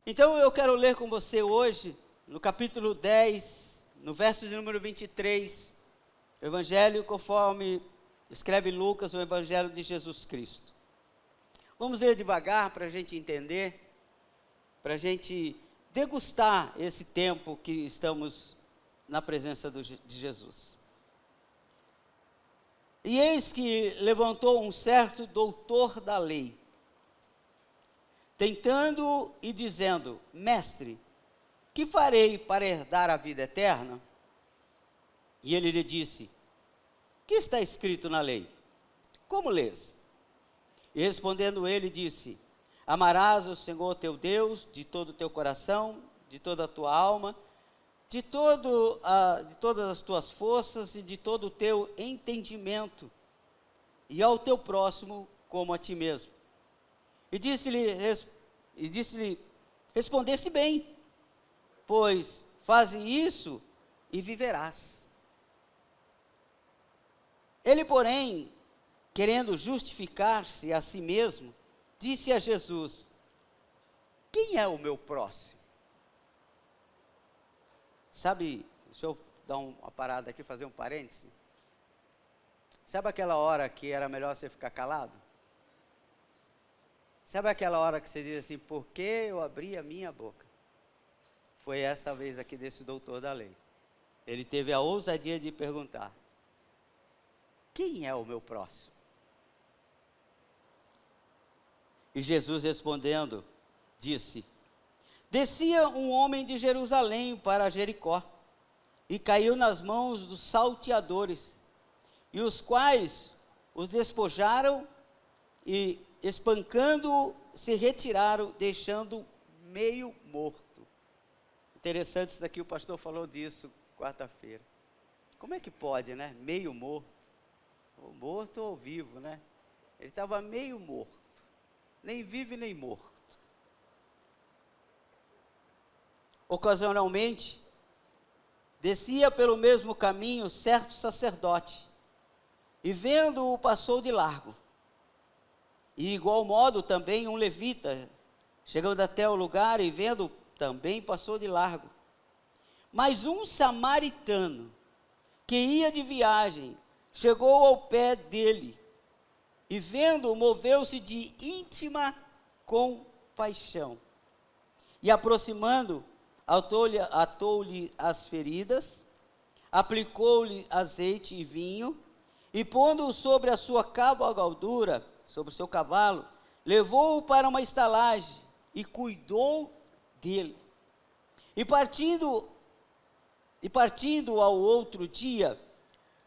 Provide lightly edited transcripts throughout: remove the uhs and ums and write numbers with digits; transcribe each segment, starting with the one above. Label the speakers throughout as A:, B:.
A: Então eu quero ler com você hoje, no capítulo 10, no verso de número 23, o Evangelho conforme escreve Lucas, o Evangelho de Jesus Cristo. Vamos ler devagar para a gente entender, para a gente degustar esse tempo que estamos na presença de Jesus. E eis que levantou um certo doutor da lei, tentando e dizendo: Mestre, que farei para herdar a vida eterna? E ele lhe disse: que está escrito na lei? Como lês? E respondendo ele, disse: Amarás o Senhor teu Deus de todo o teu coração, de toda a tua alma, de todas as tuas forças e de todo o teu entendimento, e ao teu próximo como a ti mesmo. E disse-lhe, respondeste bem, pois faze isso e viverás. Ele, porém, querendo justificar-se a si mesmo, disse a Jesus: quem é o meu próximo? Sabe, deixa eu dar uma parada aqui, fazer um parêntese. Sabe aquela hora que era melhor você ficar calado? Sabe aquela hora que você diz assim: por que eu abri a minha boca? Foi essa vez aqui desse doutor da lei. Ele teve a ousadia de perguntar: quem é o meu próximo? E Jesus respondendo, disse: descia um homem de Jerusalém para Jericó, e caiu nas mãos dos salteadores, e os quais os despojaram e, espancando-o, se retiraram, deixando meio morto. Interessante isso daqui, o pastor falou disso quarta-feira. Como é que pode, né? Meio morto. Ou morto ou vivo, né? Ele estava meio morto. Nem vivo nem morto. Ocasionalmente, descia pelo mesmo caminho certo sacerdote, e vendo-o passou de largo. E igual modo também um levita, chegando até o lugar e vendo, também passou de largo. Mas um samaritano, que ia de viagem, chegou ao pé dele, e vendo-o, moveu-se de íntima compaixão. E aproximando, atou-lhe as feridas, aplicou-lhe azeite e vinho, e pondo-o sobre a sua cavalgadura, sobre o seu cavalo, levou-o para uma estalagem e cuidou dele. E partindo ao outro dia,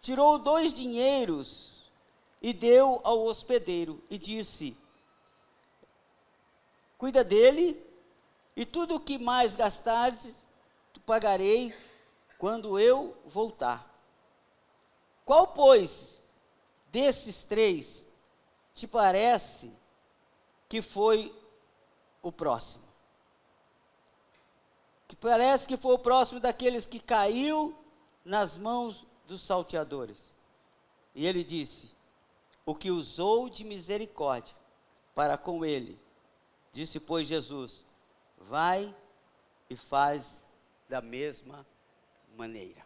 A: tirou 2 dinheiros e deu ao hospedeiro e disse: cuida dele, e tudo o que mais gastares, tu pagarei quando eu voltar. Qual, pois, desses 3 te parece que foi o próximo? Que parece que foi o próximo daqueles que caiu nas mãos dos salteadores. E ele disse: o que usou de misericórdia para com ele. Disse, pois, Jesus: vai e faz da mesma maneira.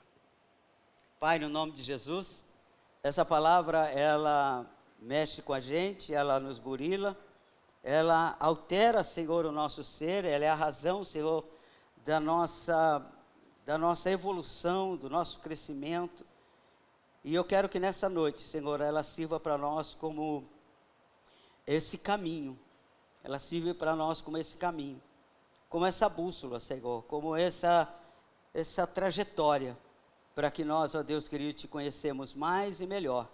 A: Pai, no nome de Jesus, essa palavra, ela mexe com a gente, ela nos burila, ela altera, Senhor, o nosso ser, ela é a razão, Senhor, da nossa evolução, do nosso crescimento. E eu quero que nessa noite, Senhor, ela sirva para nós como esse caminho, ela sirva para nós como esse caminho, como essa bússola, Senhor, como essa trajetória, para que nós, ó Deus querido, te conhecemos mais e melhor,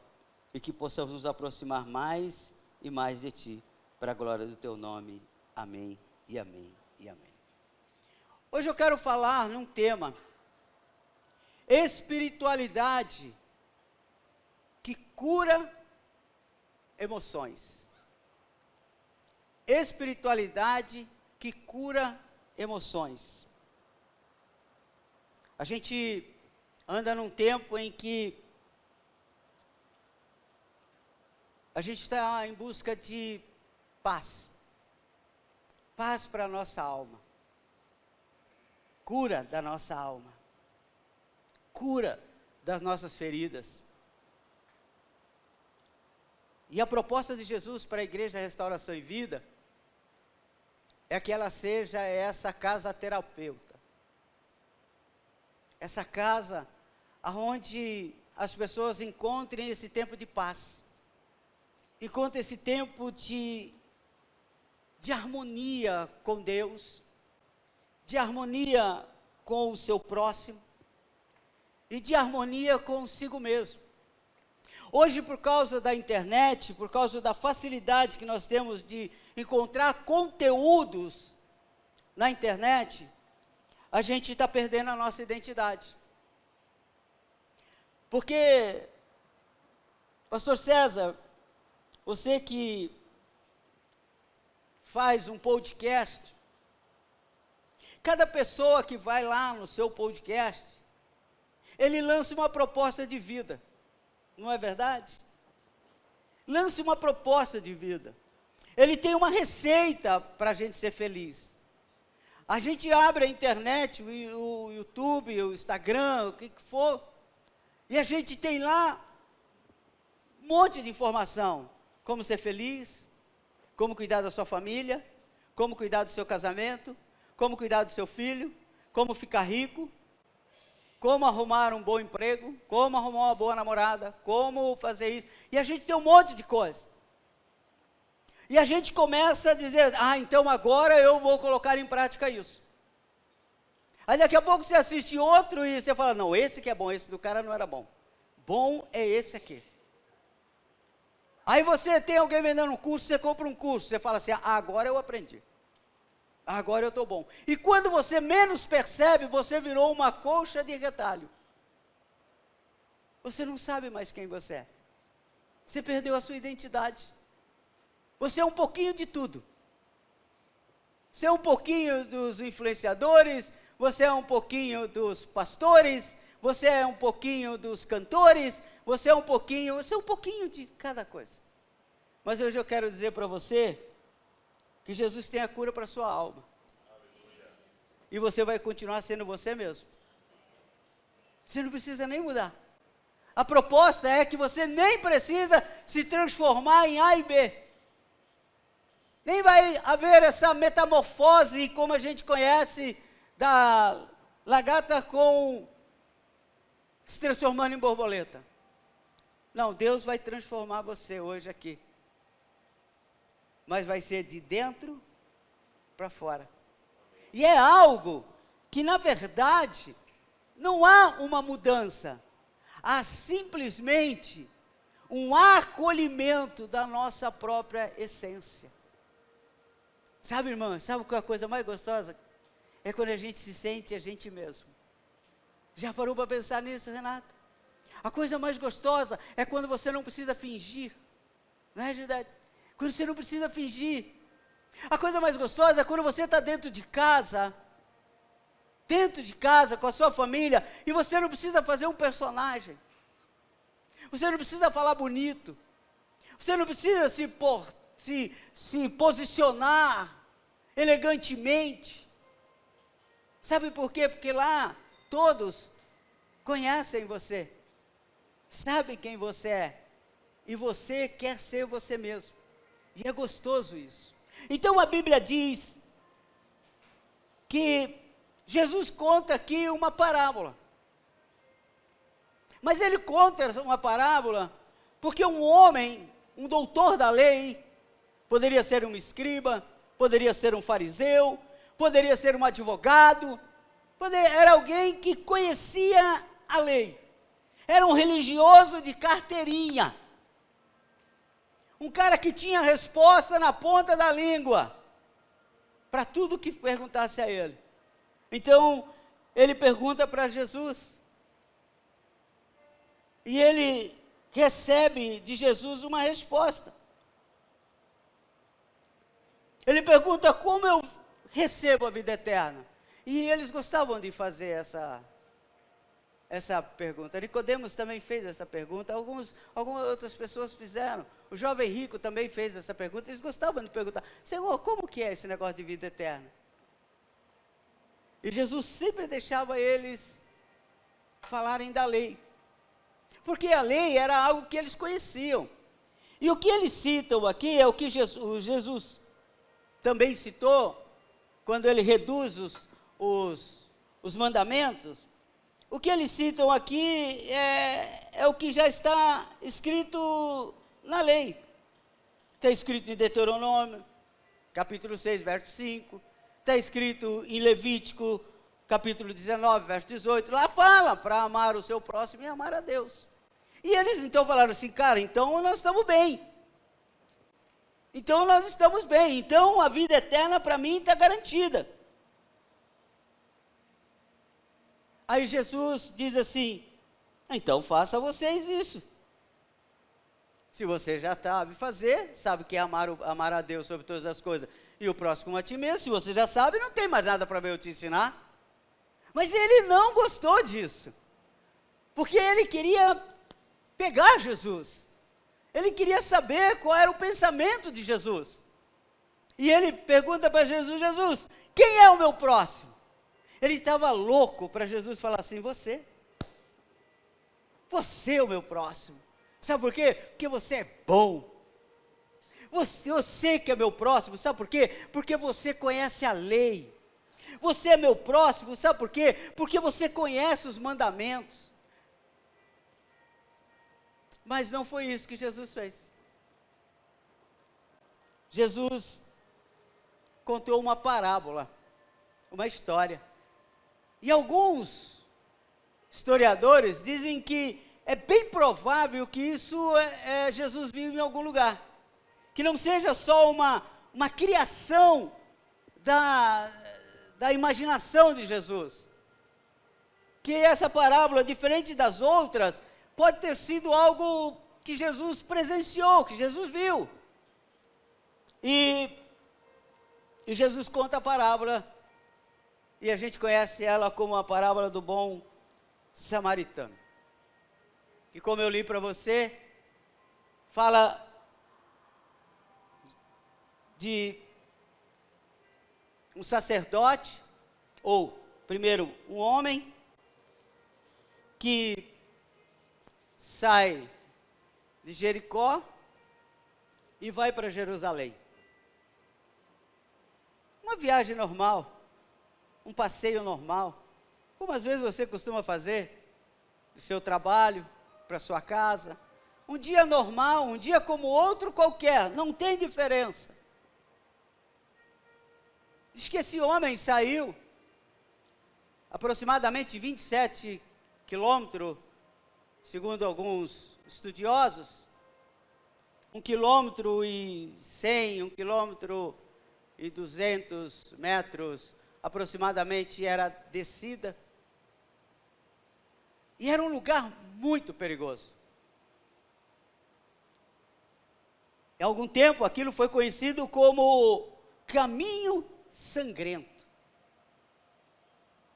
A: e que possamos nos aproximar mais e mais de Ti, para a glória do Teu nome. Amém e amém e amém. Hoje eu quero falar num tema: espiritualidade que cura emoções. Espiritualidade que cura emoções. A gente anda num tempo em que a gente está em busca de paz. Paz para a nossa alma. cura da nossa alma, cura das nossas feridas. E a proposta de Jesus para a Igreja Restauração e Vida é que ela seja essa casa terapeuta, essa casa onde as pessoas encontrem esse tempo de paz, encontrem esse tempo de harmonia com Deus, de harmonia com o seu próximo e de harmonia consigo mesmo. Hoje, por causa da internet, por causa da facilidade que nós temos de encontrar conteúdos na internet, a gente está perdendo a nossa identidade. Porque, pastor César, você que faz um podcast, cada pessoa que vai lá no seu podcast, ele lança uma proposta de vida, não é verdade? Lance uma proposta de vida. Ele tem uma receita para a gente ser feliz. A gente abre a internet, o YouTube, o Instagram, o que for, e a gente tem lá um monte de informação. Como ser feliz, como cuidar da sua família, como cuidar do seu casamento, como cuidar do seu filho, como ficar rico, como arrumar um bom emprego, como arrumar uma boa namorada, como fazer isso. E a gente tem um monte de coisa. E a gente começa a dizer, então agora eu vou colocar em prática isso. Aí daqui a pouco você assiste outro e você fala, não, esse que é bom, esse do cara não era bom. Bom é esse aqui. Aí você tem alguém vendendo um curso, você compra um curso, você fala assim, agora eu aprendi. Agora eu estou bom. E quando você menos percebe, você virou uma colcha de retalho. Você não sabe mais quem você é. Você perdeu a sua identidade. Você é um pouquinho de tudo. Você é um pouquinho dos influenciadores, você é um pouquinho dos pastores, você é um pouquinho dos cantores, você é um pouquinho de cada coisa. Mas hoje eu quero dizer para você que Jesus tem a cura para a sua alma. Aleluia. E você vai continuar sendo você mesmo. Você não precisa nem mudar. A proposta é que você nem precisa se transformar em A e B. Nem vai haver essa metamorfose como a gente conhece da lagarta se transformando em borboleta. Não, Deus vai transformar você hoje aqui. Mas vai ser de dentro para fora. E é algo que, na verdade, não há uma mudança. Há simplesmente um acolhimento da nossa própria essência. Sabe, irmã, sabe qual é a coisa mais gostosa? É quando a gente se sente a gente mesmo. Já parou para pensar nisso, Renato? A coisa mais gostosa é quando você não precisa fingir. Não é verdade? Quando você não precisa fingir. A coisa mais gostosa é quando você está dentro de casa com a sua família, e você não precisa fazer um personagem. Você não precisa falar bonito. Você não precisa se posicionar elegantemente. Sabe por quê? Porque lá todos conhecem você, sabem quem você é, e você quer ser você mesmo. E é gostoso isso. Então a Bíblia diz que Jesus conta aqui uma parábola. Mas ele conta uma parábola porque um homem, um doutor da lei, poderia ser um escriba, poderia ser um fariseu, poderia ser um advogado, era alguém que conhecia a lei. Era um religioso de carteirinha. Um cara que tinha resposta na ponta da língua para tudo que perguntasse a ele. Então, ele pergunta para Jesus. E ele recebe de Jesus uma resposta. Ele pergunta como eu recebo a vida eterna. E eles gostavam de fazer essa pergunta. Nicodemos também fez essa pergunta, algumas outras pessoas fizeram. O jovem rico também fez essa pergunta. Eles gostavam de perguntar, Senhor, como que é esse negócio de vida eterna? E Jesus sempre deixava eles falarem da lei, porque a lei era algo que eles conheciam. E o que eles citam aqui é o que Jesus também citou, quando ele reduz os mandamentos. O que eles citam aqui é o que já está escrito na lei. Está escrito em Deuteronômio, capítulo 6, verso 5. Está escrito em Levítico, capítulo 19, verso 18. Lá fala para amar o seu próximo e amar a Deus. E eles então falaram assim, cara, então nós estamos bem. Então nós estamos bem. Então a vida eterna para mim está garantida. Aí Jesus diz assim, então faça vocês isso. Se você já sabe fazer, sabe que é amar a Deus sobre todas as coisas e o próximo a ti mesmo, se você já sabe, não tem mais nada para eu te ensinar. Mas ele não gostou disso, porque ele queria pegar Jesus, ele queria saber qual era o pensamento de Jesus, e ele pergunta para Jesus, Jesus, quem é o meu próximo? Ele estava louco para Jesus falar assim, você é o meu próximo, sabe por quê? Porque você é bom, você que é meu próximo, sabe por quê? Porque você conhece a lei, você é meu próximo, sabe por quê? Porque você conhece os mandamentos. Mas não foi isso que Jesus fez. Jesus contou uma parábola, uma história. E alguns historiadores dizem que é bem provável que isso Jesus viu em algum lugar. Que não seja só uma criação da imaginação de Jesus. Que essa parábola, diferente das outras, pode ter sido algo que Jesus presenciou, que Jesus viu. E Jesus conta a parábola, e a gente conhece ela como a parábola do bom samaritano. E como eu li para você, fala de um sacerdote, ou primeiro um homem, que sai de Jericó e vai para Jerusalém. Uma viagem normal, um passeio normal, como às vezes você costuma fazer, do seu trabalho para sua casa, um dia normal, um dia como outro qualquer, não tem diferença. Diz que esse homem saiu aproximadamente 27 quilômetros, segundo alguns estudiosos, 1,1 quilômetro, 1,2 metros, aproximadamente, era descida. E era um lugar muito perigoso. Em algum tempo, aquilo foi conhecido como caminho sangrento.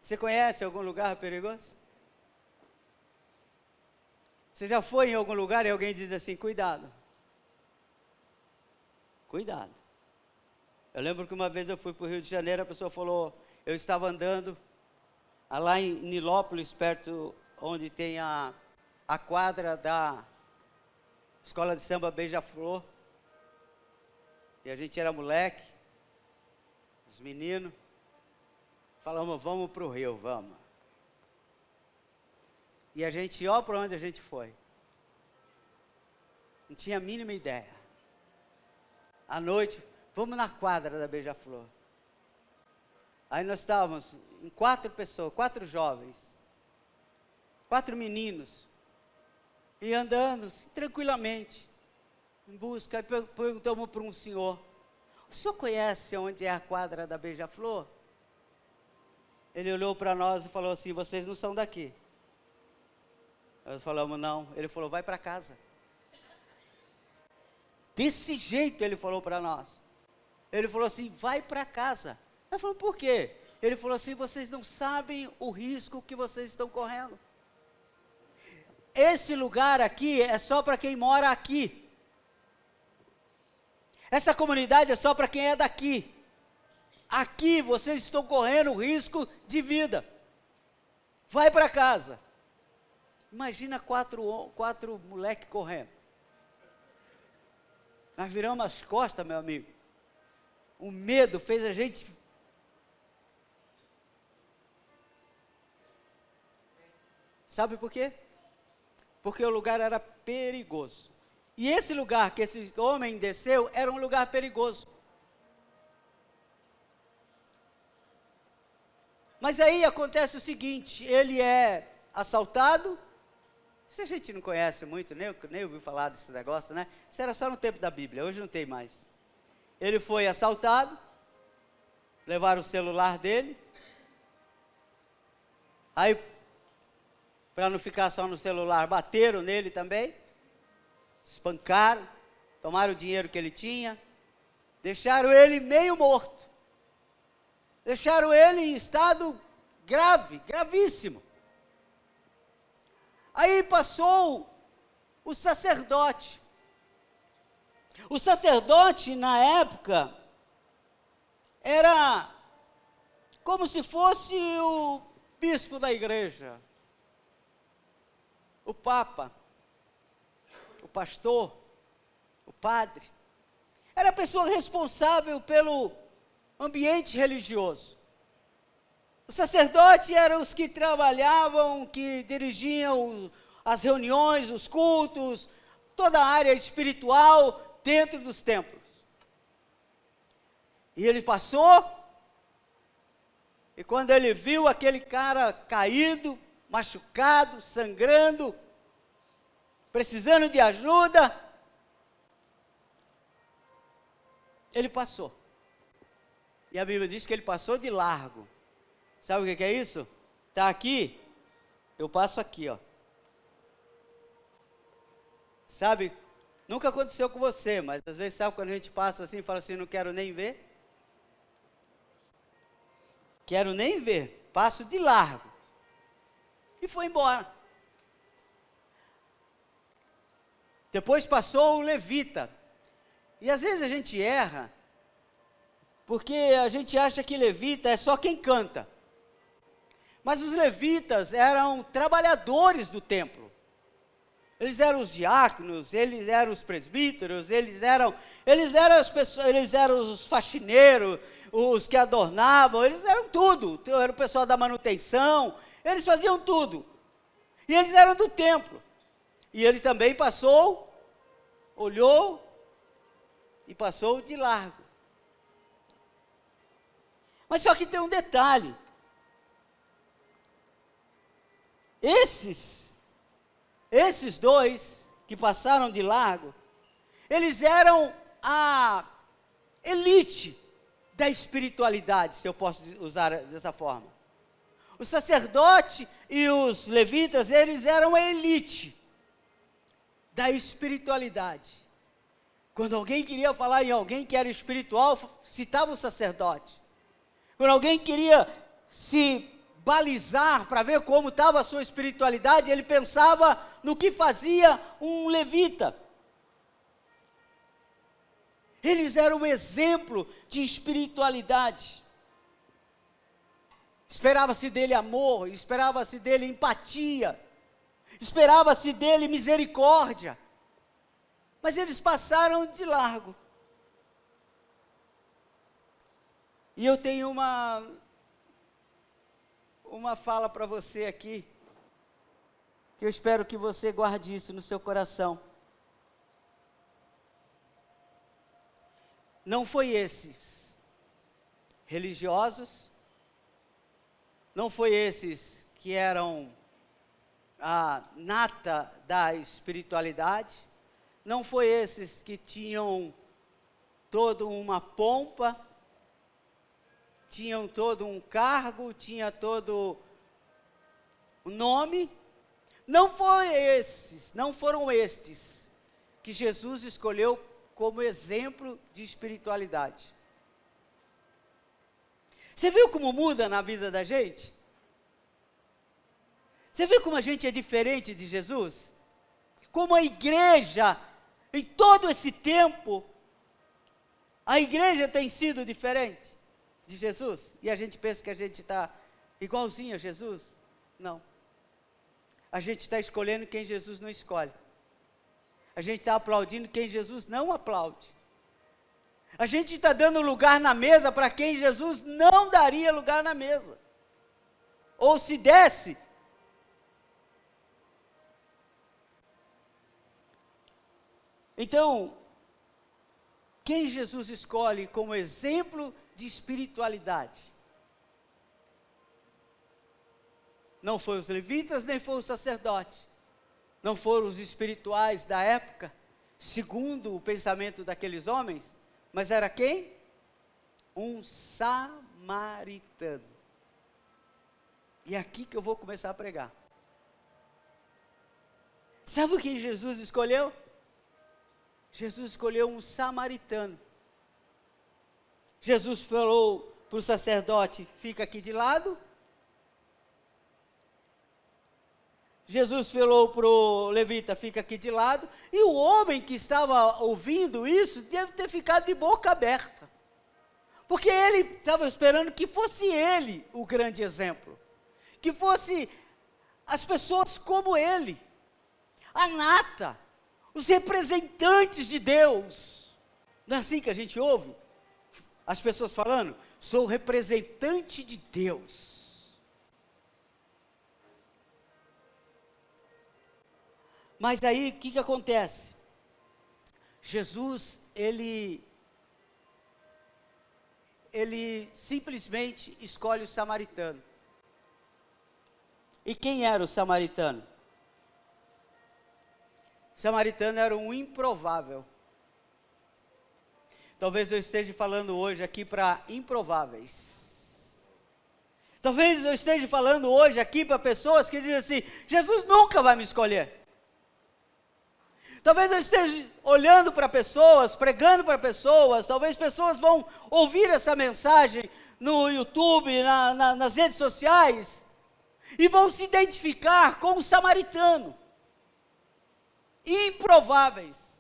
A: Você conhece algum lugar perigoso? Você já foi em algum lugar e alguém diz assim, cuidado. Cuidado. Eu lembro que uma vez eu fui para o Rio de Janeiro, a pessoa falou, eu estava andando lá em Nilópolis, perto onde tem a quadra da escola de samba Beija-Flor. E a gente era moleque, os meninos, falamos, vamos para o Rio, vamos. E a gente, ó para onde a gente foi. Não tinha a mínima ideia. À noite, vamos na quadra da Beija-Flor. Aí nós estávamos em 4 pessoas, 4 jovens, 4 meninos, e andando tranquilamente, em busca, aí perguntamos para um senhor, o senhor conhece onde é a quadra da Beija-Flor? Ele olhou para nós e falou assim, vocês não são daqui. Nós falamos, não. Ele falou, vai para casa. Desse jeito ele falou para nós. Ele falou assim, vai para casa. Nós falamos, por quê? Ele falou assim, vocês não sabem o risco que vocês estão correndo. Esse lugar aqui é só para quem mora aqui. Essa comunidade é só para quem é daqui. aqui vocês estão correndo risco de vida. Vai para casa. Imagina quatro moleques correndo. Nós viramos as costas, meu amigo. O medo fez a gente... Sabe por quê? Porque o lugar era perigoso. E esse lugar que esse homem desceu era um lugar perigoso. Mas aí acontece o seguinte, ele é assaltado. Se a gente não conhece muito, nem ouviu falar desse negócio, né? Isso era só no tempo da Bíblia, hoje não tem mais. Ele foi assaltado, levaram o celular dele. Aí, para não ficar só no celular, bateram nele também, espancaram, tomaram o dinheiro que ele tinha, deixaram ele meio morto, deixaram ele em estado grave, gravíssimo. Aí passou o sacerdote. O sacerdote, na época, era como se fosse o bispo da igreja, o papa, o pastor, o padre. Era a pessoa responsável pelo ambiente religioso. Os sacerdotes eram os que trabalhavam, que dirigiam as reuniões, os cultos, toda a área espiritual dentro dos templos. E ele passou, e quando ele viu aquele cara caído, machucado, sangrando, precisando de ajuda, ele passou. E a Bíblia diz que ele passou de largo. Sabe o que é isso? Está aqui, eu passo aqui, ó. Sabe, nunca aconteceu com você, mas às vezes sabe quando a gente passa assim e fala assim, não quero nem ver? Quero nem ver, passo de largo. E foi embora. Depois passou o levita. E às vezes a gente erra, porque a gente acha que levita é só quem canta. Mas os levitas eram trabalhadores do templo. Eles eram os diáconos, eles eram os presbíteros, eles eram as pessoas, eles eram os faxineiros, os que adornavam, eles eram tudo. Era o pessoal da manutenção, eles faziam tudo. E eles eram do templo. E ele também passou, olhou e passou de largo. Mas só que tem um detalhe. Esses dois que passaram de largo, eles eram a elite da espiritualidade, se eu posso usar dessa forma. O sacerdote e os levitas, eles eram a elite da espiritualidade. Quando alguém queria falar em alguém que era espiritual, citava o sacerdote. Quando alguém queria se balizar para ver como estava a sua espiritualidade, ele pensava no que fazia um levita. Eles eram um exemplo de espiritualidade. Esperava-se dele amor, esperava-se dele empatia, esperava-se dele misericórdia. Mas eles passaram de largo. E eu tenho uma fala para você aqui, que eu espero que você guarde isso no seu coração. Não foi esses religiosos, não foi esses que eram a nata da espiritualidade, não foi esses que tinham toda uma pompa, tinham todo um cargo, tinha todo o nome. Não foram estes que Jesus escolheu como exemplo de espiritualidade. Você viu como muda na vida da gente? Você viu como a gente é diferente de Jesus? Como a igreja, em todo esse tempo, a igreja tem sido diferente de Jesus? E a gente pensa que a gente está igualzinho a Jesus? Não. A gente está escolhendo quem Jesus não escolhe. A gente está aplaudindo quem Jesus não aplaude. A gente está dando lugar na mesa para quem Jesus não daria lugar na mesa. Ou se desse, então, quem Jesus escolhe como exemplo de espiritualidade? Não foram os levitas, nem foi o sacerdote. Não foram os espirituais da época, segundo o pensamento daqueles homens, mas era quem? Um samaritano. E é aqui que eu vou começar a pregar. Sabe o que Jesus escolheu? Jesus escolheu um samaritano. Jesus falou para o sacerdote, fica aqui de lado. Jesus falou para o levita, fica aqui de lado. E o homem que estava ouvindo isso, deve ter ficado de boca aberta. Porque ele estava esperando que fosse ele o grande exemplo. Que fosse as pessoas como ele. A nata. Os representantes de Deus. Não é assim que a gente ouve? As pessoas falando, sou representante de Deus. Mas aí, o que acontece? Jesus, ele simplesmente escolhe o samaritano. E quem era o samaritano? O samaritano era um improvável. Talvez eu esteja falando hoje aqui para improváveis. Talvez eu esteja falando hoje aqui para pessoas que dizem assim, Jesus nunca vai me escolher. Talvez eu esteja olhando para pessoas, pregando para pessoas, talvez pessoas vão ouvir essa mensagem no YouTube, nas redes sociais, e vão se identificar com o samaritano. Improváveis.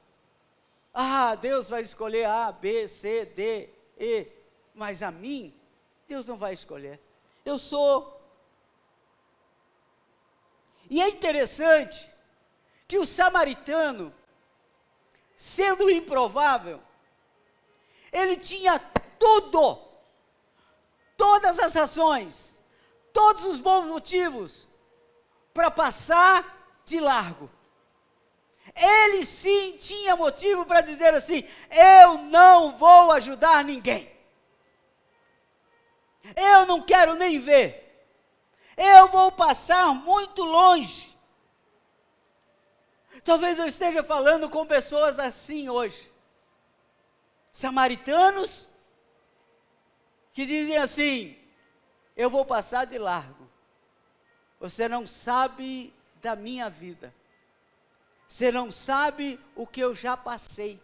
A: Ah, Deus vai escolher A, B, C, D, E, mas a mim, Deus não vai escolher. Eu sou. E é interessante que o samaritano, sendo improvável, ele tinha tudo, todas as razões, todos os bons motivos, para passar de largo. Ele sim tinha motivo para dizer assim, eu não vou ajudar ninguém. Eu não quero nem ver. Eu vou passar muito longe. Talvez eu esteja falando com pessoas assim hoje. Samaritanos que dizem assim, eu vou passar de largo. Você não sabe da minha vida. Você não sabe o que eu já passei.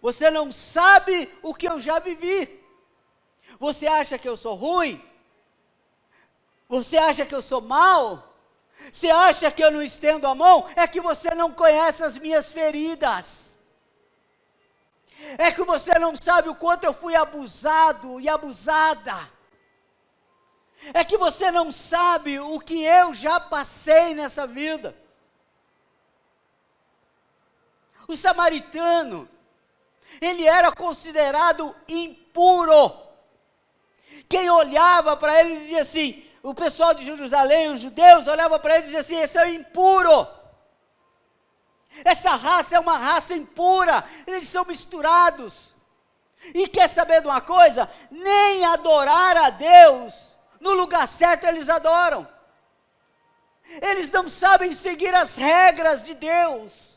A: Você não sabe o que eu já vivi. Você acha que eu sou ruim? Você acha que eu sou mau? Você acha que eu não estendo a mão? É que você não conhece as minhas feridas. É que você não sabe o quanto eu fui abusado e abusada. É que você não sabe o que eu já passei nessa vida. O samaritano, ele era considerado impuro. Quem olhava para ele dizia assim, o pessoal de Jerusalém, os judeus, olhava para ele e dizia assim, esse é impuro. Essa raça é uma raça impura, eles são misturados. E quer saber de uma coisa? Nem adorar a Deus no lugar certo eles adoram. Eles não sabem seguir as regras de Deus.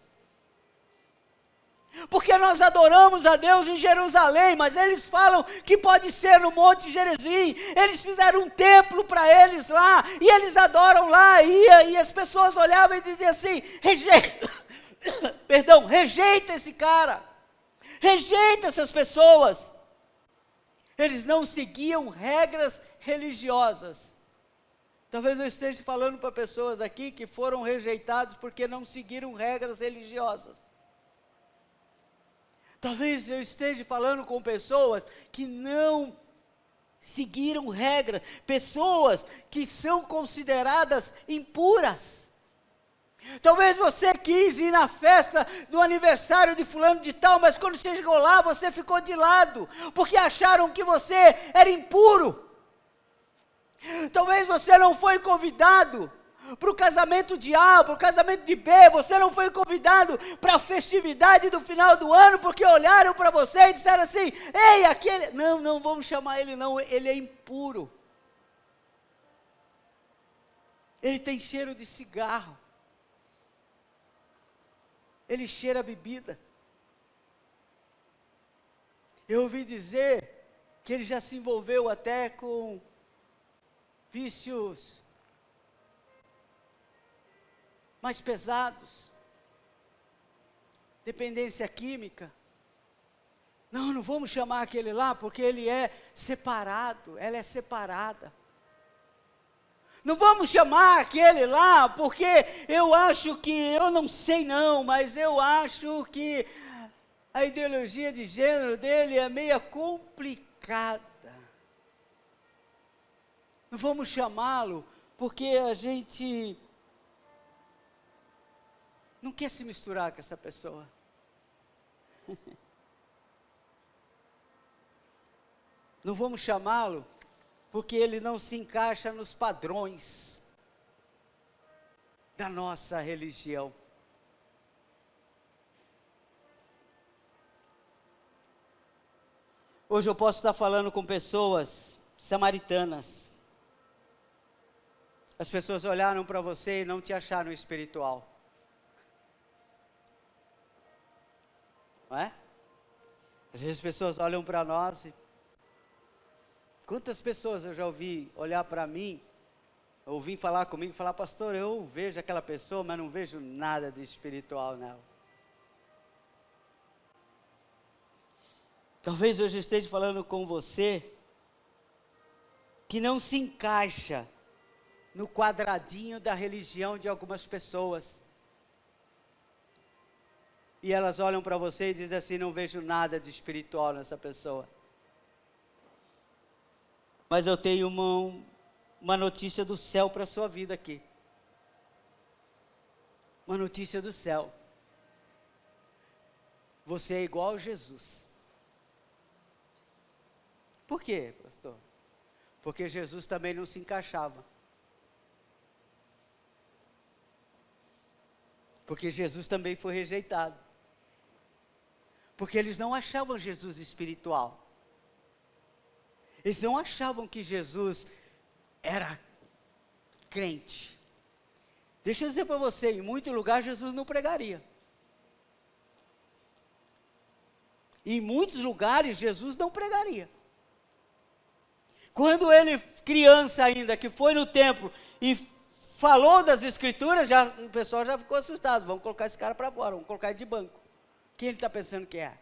A: Porque nós adoramos a Deus em Jerusalém, mas eles falam que pode ser no Monte Gerizim. Eles fizeram um templo para eles lá, e eles adoram lá, e as pessoas olhavam e diziam assim, rejeita esse cara, rejeita essas pessoas. Eles não seguiam regras religiosas. Talvez eu esteja falando para pessoas aqui que foram rejeitados porque não seguiram regras religiosas. Talvez eu esteja falando com pessoas que não seguiram regras, pessoas que são consideradas impuras. Talvez você quis ir na festa do aniversário de fulano de tal, mas quando você chegou lá, você ficou de lado, porque acharam que você era impuro. Talvez você não foi convidado para o casamento de A, para o casamento de B, você não foi convidado para a festividade do final do ano, porque olharam para você e disseram assim, ei, aquele, não vamos chamar ele não, ele é impuro. Ele tem cheiro de cigarro. Ele cheira a bebida. Eu ouvi dizer que ele já se envolveu até com vícios mais pesados, dependência química. Não vamos chamar aquele lá, porque ele é separado, ela é separada. Não vamos chamar aquele lá, porque eu acho que, eu não sei não, mas eu acho que a ideologia de gênero dele é meio complicada. Não vamos chamá-lo, porque a gente não quer se misturar com essa pessoa. Não vamos chamá-lo, porque ele não se encaixa nos padrões da nossa religião. Hoje eu posso estar falando com pessoas samaritanas. As pessoas olharam para você e não te acharam espiritual. Não é? Às vezes as pessoas olham para nós e... Quantas pessoas eu já ouvi olhar para mim, ouvi falar comigo, falar, pastor, eu vejo aquela pessoa, mas não vejo nada de espiritual nela. Talvez hoje eu esteja falando com você, que não se encaixa no quadradinho da religião de algumas pessoas. E elas olham para você e dizem assim, não vejo nada de espiritual nessa pessoa. Mas eu tenho uma notícia do céu para a sua vida aqui. Uma notícia do céu. Você é igual a Jesus. Por quê, pastor? Porque Jesus também não se encaixava. Porque Jesus também foi rejeitado. Porque eles não achavam Jesus espiritual. Eles não achavam que Jesus era crente. Deixa eu dizer para você, em muito lugar Jesus não pregaria. Em muitos lugares Jesus não pregaria. Quando ele, criança ainda, que foi no templo e falou das escrituras, o pessoal já ficou assustado. Vamos colocar esse cara para fora, vamos colocar ele de banco. Quem ele está pensando que é?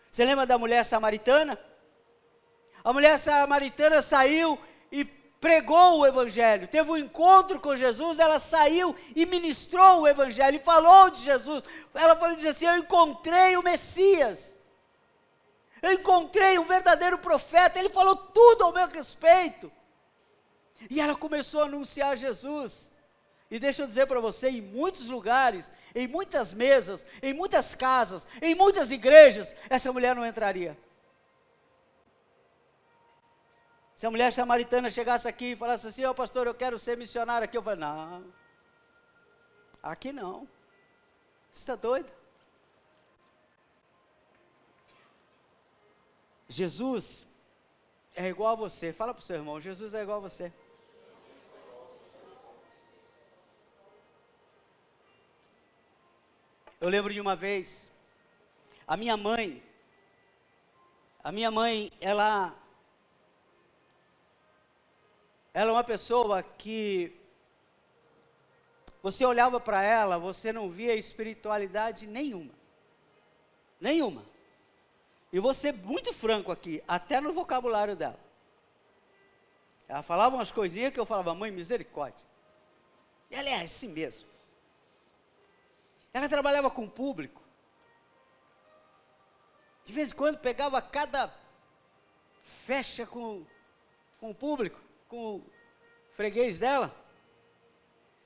A: Você lembra da mulher samaritana? A mulher samaritana saiu e pregou o evangelho, teve um encontro com Jesus, ela saiu e ministrou o evangelho, e falou de Jesus. Ela disse assim, eu encontrei o Messias, eu encontrei um verdadeiro profeta, ele falou tudo ao meu respeito. E ela começou a anunciar Jesus. E deixa eu dizer para você, em muitos lugares, em muitas mesas, em muitas casas, em muitas igrejas, essa mulher não entraria. Se a mulher samaritana chegasse aqui e falasse assim, pastor, eu quero ser missionário aqui, eu falei, não, aqui não, você está doido? Jesus é igual a você, fala para o seu irmão, Jesus é igual a você. Eu lembro de uma vez, a minha mãe, ela é uma pessoa que, você olhava para ela, você não via espiritualidade nenhuma. Nenhuma. E vou ser muito franco aqui, até no vocabulário dela. Ela falava umas coisinhas que eu falava, mãe, misericórdia. Ela é assim mesmo. Ela trabalhava com o público. De vez em quando pegava cada fecha com com o público, com o freguês dela.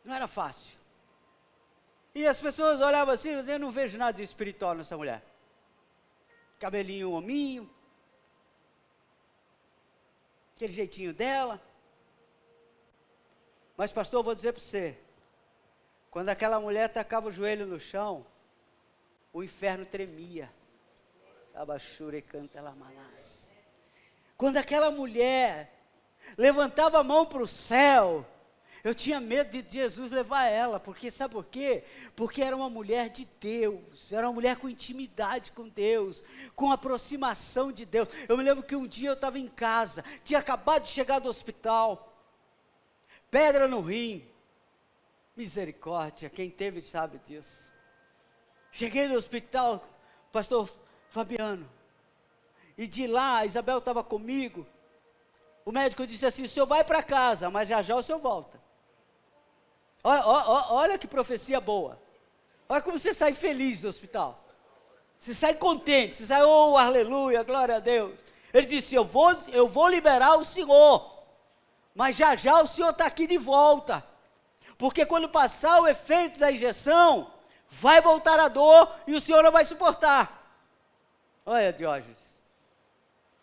A: Não era fácil. E as pessoas olhavam assim, eu não vejo nada de espiritual nessa mulher. Cabelinho hominho, aquele jeitinho dela. Mas pastor, eu vou dizer para você, quando aquela mulher tacava o joelho no chão, o inferno tremia. Abachure canta lamanás. Quando aquela mulher levantava a mão para o céu, eu tinha medo de Jesus levar ela, porque sabe por quê? Porque era uma mulher de Deus, era uma mulher com intimidade com Deus, com aproximação de Deus. Eu me lembro que um dia eu estava em casa, tinha acabado de chegar do hospital, pedra no rim, misericórdia, quem teve sabe disso. Cheguei no hospital, pastor Fabiano, e de lá, a Isabel estava comigo, o médico disse assim, o senhor vai para casa, mas já já o senhor volta. Olha que profecia boa. Olha como você sai feliz do hospital. Você sai contente, você sai, oh, aleluia, glória a Deus. Ele disse, eu vou liberar o senhor, mas já já o senhor está aqui de volta. Porque quando passar o efeito da injeção, vai voltar a dor e o senhor não vai suportar. Olha, Diógenes,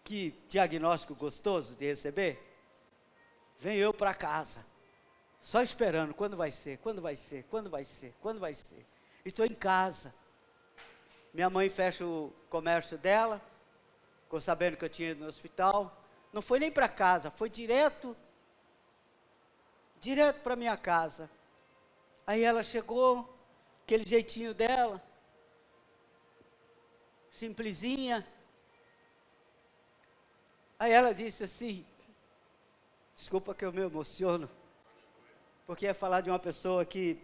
A: que diagnóstico gostoso de receber. Venho eu para casa, só esperando, quando vai ser. E estou em casa. Minha mãe fecha o comércio dela, ficou sabendo que eu tinha ido no hospital. Não foi nem para casa, foi direto para minha casa. Aí ela chegou, aquele jeitinho dela, simplesinha. Aí ela disse assim, desculpa que eu me emociono, porque é falar de uma pessoa que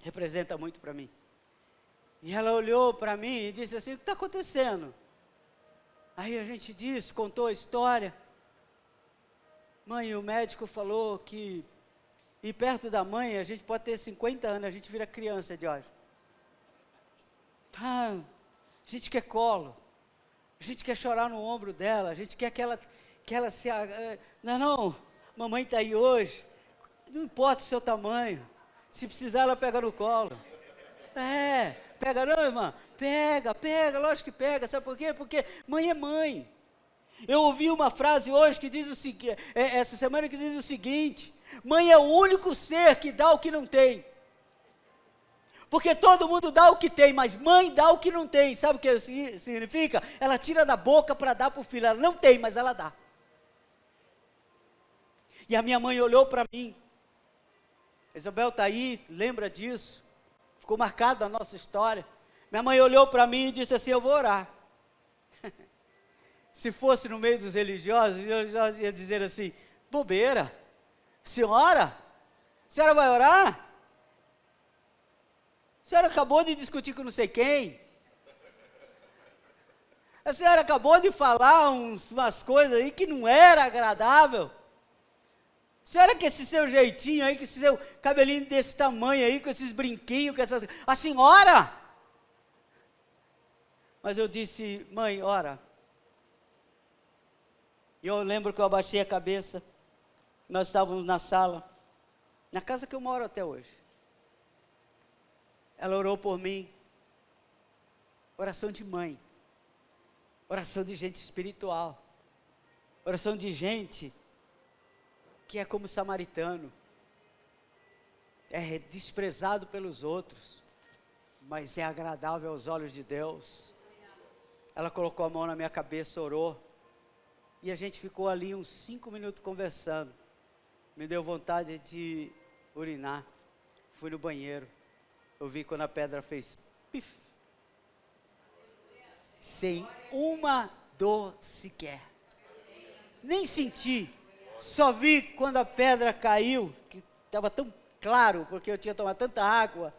A: representa muito para mim. E ela olhou para mim e disse assim, o que está acontecendo? Aí a gente contou a história. Mãe, o médico falou que ir perto da mãe, a gente pode ter 50 anos, a gente vira criança de hoje. A gente quer colo, a gente quer chorar no ombro dela, a gente quer que ela se... Não, mamãe está aí hoje, não importa o seu tamanho, se precisar ela pega no colo. Pega não, irmã? Pega, lógico que pega, sabe por quê? Porque mãe é mãe. Eu ouvi uma frase hoje que diz o seguinte, essa semana que diz o seguinte, mãe é o único ser que dá o que não tem. Porque todo mundo dá o que tem, mas mãe dá o que não tem. Sabe o que significa? Ela tira da boca para dar para o filho, ela não tem, mas ela dá. E a minha mãe olhou para mim, Isabel está aí, lembra disso, ficou marcado a nossa história. Minha mãe olhou para mim e disse assim, eu vou orar. Se fosse no meio dos religiosos, eu ia dizer assim, bobeira, senhora vai orar? A senhora acabou de discutir com não sei quem, a senhora acabou de falar umas coisas aí que não era agradável. Será que esse seu jeitinho aí, que esse seu cabelinho desse tamanho aí, com esses brinquinhos, a senhora? Mas eu disse, mãe, ora. E eu lembro que eu abaixei a cabeça, nós estávamos na sala, na casa que eu moro até hoje. Ela orou por mim, oração de mãe, oração de gente espiritual, oração de gente que é como samaritano, é desprezado pelos outros, mas é agradável aos olhos de Deus. Ela colocou a mão na minha cabeça, orou, e a gente ficou ali uns 5 minutos conversando. Me deu vontade de urinar, fui no banheiro, eu vi quando a pedra fez pif, sem uma dor sequer, nem senti. Só vi quando a pedra caiu, que estava tão claro, porque eu tinha tomado tanta água.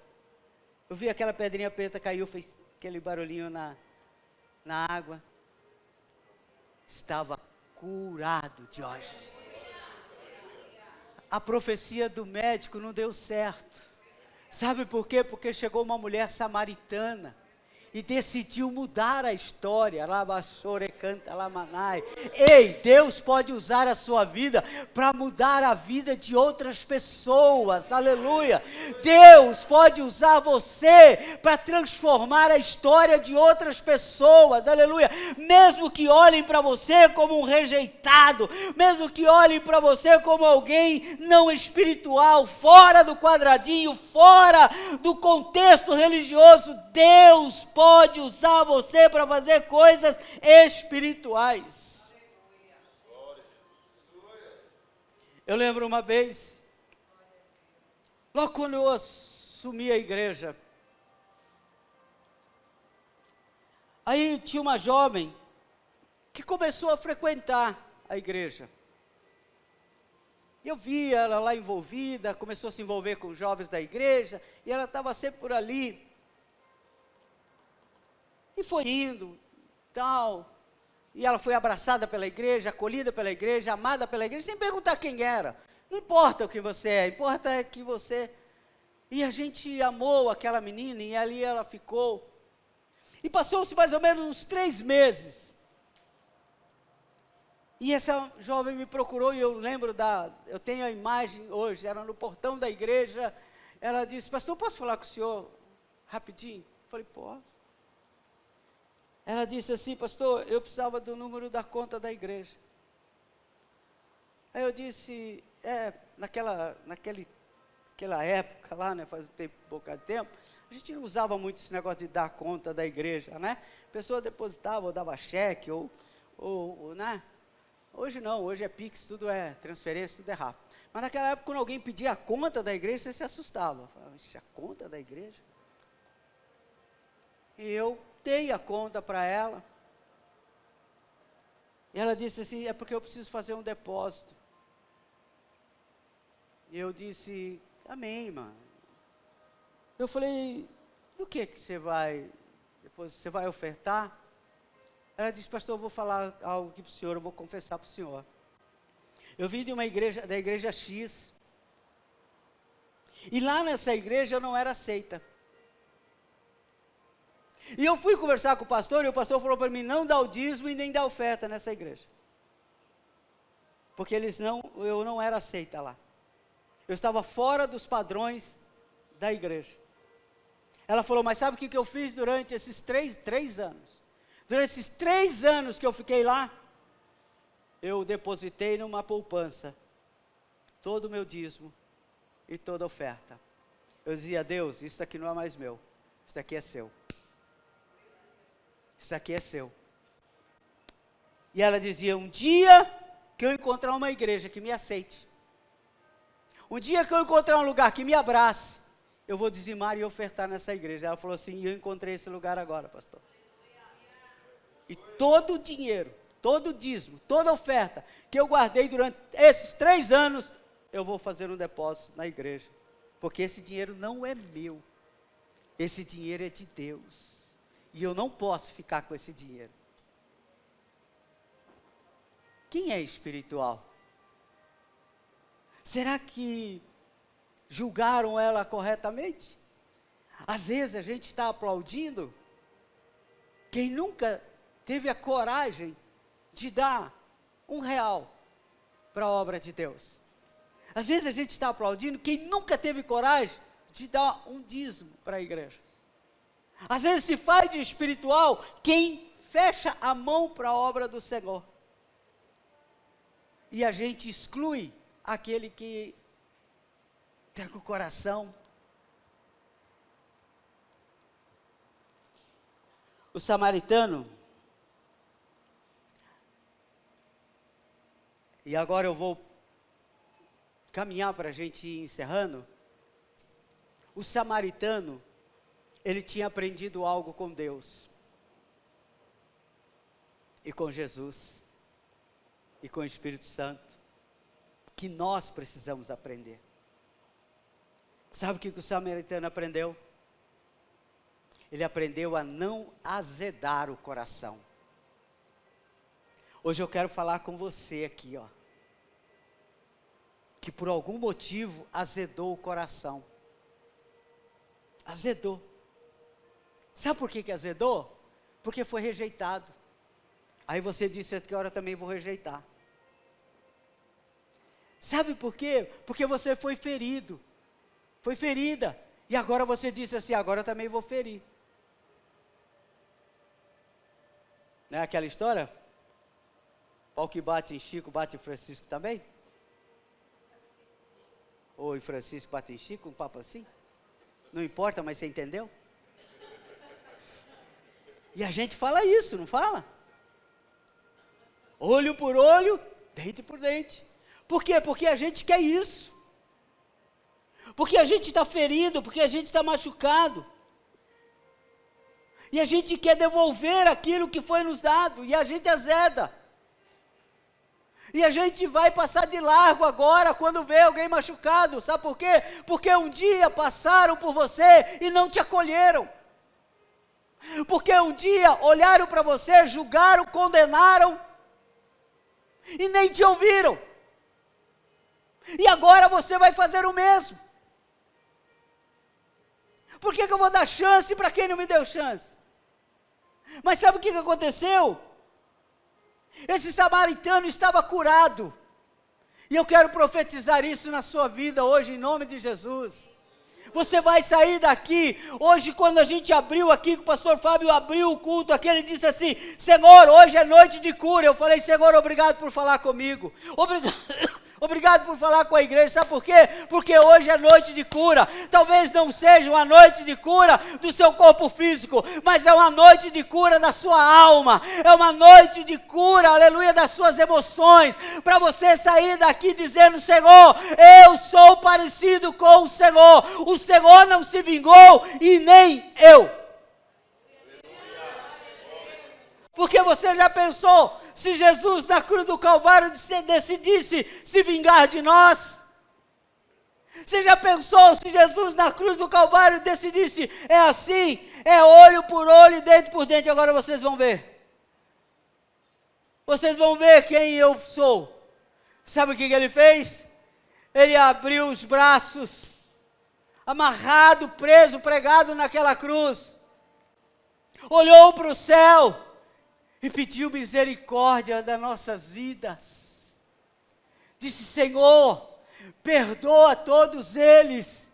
A: Eu vi aquela pedrinha preta caiu, fez aquele barulhinho na água. Estava curado, Diógenes. A profecia do médico não deu certo. Sabe por quê? Porque chegou uma mulher samaritana e decidiu mudar a história. Labaxore canta lamanai. Ei, Deus pode usar a sua vida para mudar a vida de outras pessoas. Aleluia. Deus pode usar você para transformar a história de outras pessoas. Aleluia. Mesmo que olhem para você como um rejeitado, mesmo que olhem para você como alguém não espiritual, fora do quadradinho, fora do contexto religioso, Deus pode usar você para fazer coisas espirituais. Eu lembro uma vez, logo quando eu assumi a igreja, aí tinha uma jovem que começou a frequentar a igreja. Eu vi ela lá envolvida, começou a se envolver com os jovens da igreja, e ela estava sempre por ali. E foi indo, tal, e ela foi abraçada pela igreja, acolhida pela igreja, amada pela igreja, sem perguntar quem era. Não importa o que você é, importa é que você... E a gente amou aquela menina, e ali ela ficou. E passou-se mais ou menos uns 3 meses. E essa jovem me procurou, e eu lembro eu tenho a imagem hoje, era no portão da igreja. Ela disse: pastor, posso falar com o senhor rapidinho? Eu falei: posso. Ela disse assim: pastor, eu precisava do número da conta da igreja. Aí eu disse: naquela época lá, né, faz um pouco de tempo, a gente não usava muito esse negócio de dar conta da igreja, né? A pessoa depositava ou dava cheque, ou né? Hoje não, hoje é Pix, tudo é transferência, tudo é rápido. Mas naquela época, quando alguém pedia a conta da igreja, você se assustava. Falava: a conta da igreja? E eu dei a conta para ela. E ela disse assim: é porque eu preciso fazer um depósito. E eu disse: amém, irmã. Eu falei: do que você vai, depois você vai ofertar? Ela disse: pastor, eu vou falar algo aqui para o senhor, eu vou confessar para o senhor. Eu vim de uma igreja, da igreja X, e lá nessa igreja eu não era aceita. E eu fui conversar com o pastor, e o pastor falou para mim: não dá o dízimo e nem dá oferta nessa igreja. Porque eu não era aceita lá. Eu estava fora dos padrões da igreja. Ela falou: mas sabe o que eu fiz durante esses três anos? Durante esses 3 anos que eu fiquei lá, eu depositei numa poupança todo o meu dízimo e toda a oferta. Eu dizia: Deus, isso aqui não é mais meu, isso aqui é seu. Isso aqui é seu. E ela dizia: um dia que eu encontrar uma igreja que me aceite, um dia que eu encontrar um lugar que me abrace, eu vou dizimar e ofertar nessa igreja. Ela falou assim: e eu encontrei esse lugar agora, pastor. E todo o dinheiro, todo o dízimo, toda a oferta que eu guardei durante esses 3 anos, eu vou fazer um depósito na igreja. Porque esse dinheiro não é meu. Esse dinheiro é de Deus. E eu não posso ficar com esse dinheiro. Quem é espiritual? Será que julgaram ela corretamente? Às vezes a gente está aplaudindo quem nunca teve a coragem de dar R$1 para a obra de Deus. Às vezes a gente está aplaudindo quem nunca teve coragem de dar um dízimo para a igreja. Às vezes se faz de espiritual quem fecha a mão para a obra do Senhor. E a gente exclui aquele que está com o coração. O samaritano, e agora eu vou caminhar para a gente ir encerrando. O samaritano, ele tinha aprendido algo com Deus, e com Jesus, e com o Espírito Santo, que nós precisamos aprender. Sabe o que o samaritano aprendeu? Ele aprendeu a não azedar o coração. Hoje eu quero falar com você aqui, ó, que por algum motivo azedou o coração. Azedou. Sabe por que azedou? Porque foi rejeitado. Aí você disse que agora também vou rejeitar. Sabe por quê? Porque você foi ferido. Foi ferida. E agora você disse assim, agora eu também vou ferir. Não é aquela história? Pau que bate em Chico, bate em Francisco também? Ou em Francisco bate em Chico, um papo assim? Não importa, mas você entendeu? E a gente fala isso, não fala? Olho por olho, dente por dente. Por quê? Porque a gente quer isso. Porque a gente está ferido, porque a gente está machucado. E a gente quer devolver aquilo que foi nos dado, e a gente azeda. E a gente vai passar de largo agora, quando vê alguém machucado, sabe por quê? Porque um dia passaram por você e não te acolheram. Porque um dia olharam para você, julgaram, condenaram, e nem te ouviram. E agora você vai fazer o mesmo. Por que eu vou dar chance para quem não me deu chance? Mas sabe o que aconteceu? Esse samaritano estava curado. E eu quero profetizar isso na sua vida hoje, em nome de Jesus. Você vai sair daqui, hoje quando a gente abriu aqui, que o pastor Fábio abriu o culto aqui, ele disse assim, Senhor, hoje é noite de cura. Eu falei, Senhor, obrigado por falar comigo. Obrigado por falar com a igreja, sabe por quê? Porque hoje é noite de cura. Talvez não seja uma noite de cura do seu corpo físico, mas é uma noite de cura da sua alma, é uma noite de cura, aleluia, das suas emoções, para você sair daqui dizendo, Senhor, eu sou parecido com o Senhor não se vingou e nem eu. Porque você já pensou, se Jesus na cruz do Calvário decidisse se vingar de nós? Você já pensou, se Jesus na cruz do Calvário decidisse, é assim, é olho por olho e dente por dente? Agora vocês vão ver. Vocês vão ver quem eu sou. Sabe o que ele fez? Ele abriu os braços, amarrado, preso, pregado naquela cruz. Olhou para o céu e pediu misericórdia das nossas vidas. Disse, Senhor, perdoa todos eles.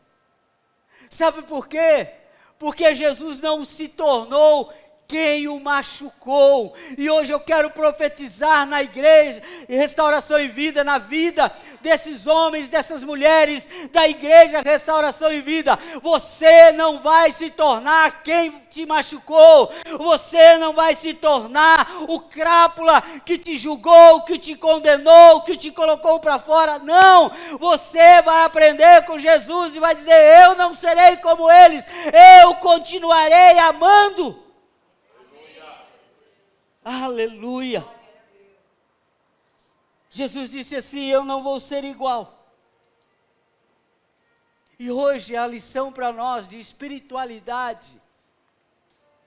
A: Sabe por quê? Porque Jesus não se tornou quem o machucou. E hoje eu quero profetizar na igreja, em Restauração e Vida, na vida desses homens, dessas mulheres, da igreja Restauração e Vida. Você não vai se tornar quem te machucou. Você não vai se tornar o crápula que te julgou, que te condenou, que te colocou para fora. Não! Você vai aprender com Jesus e vai dizer, eu não serei como eles. Eu continuarei amando. Aleluia. Jesus disse assim, eu não vou ser igual. E hoje a lição para nós de espiritualidade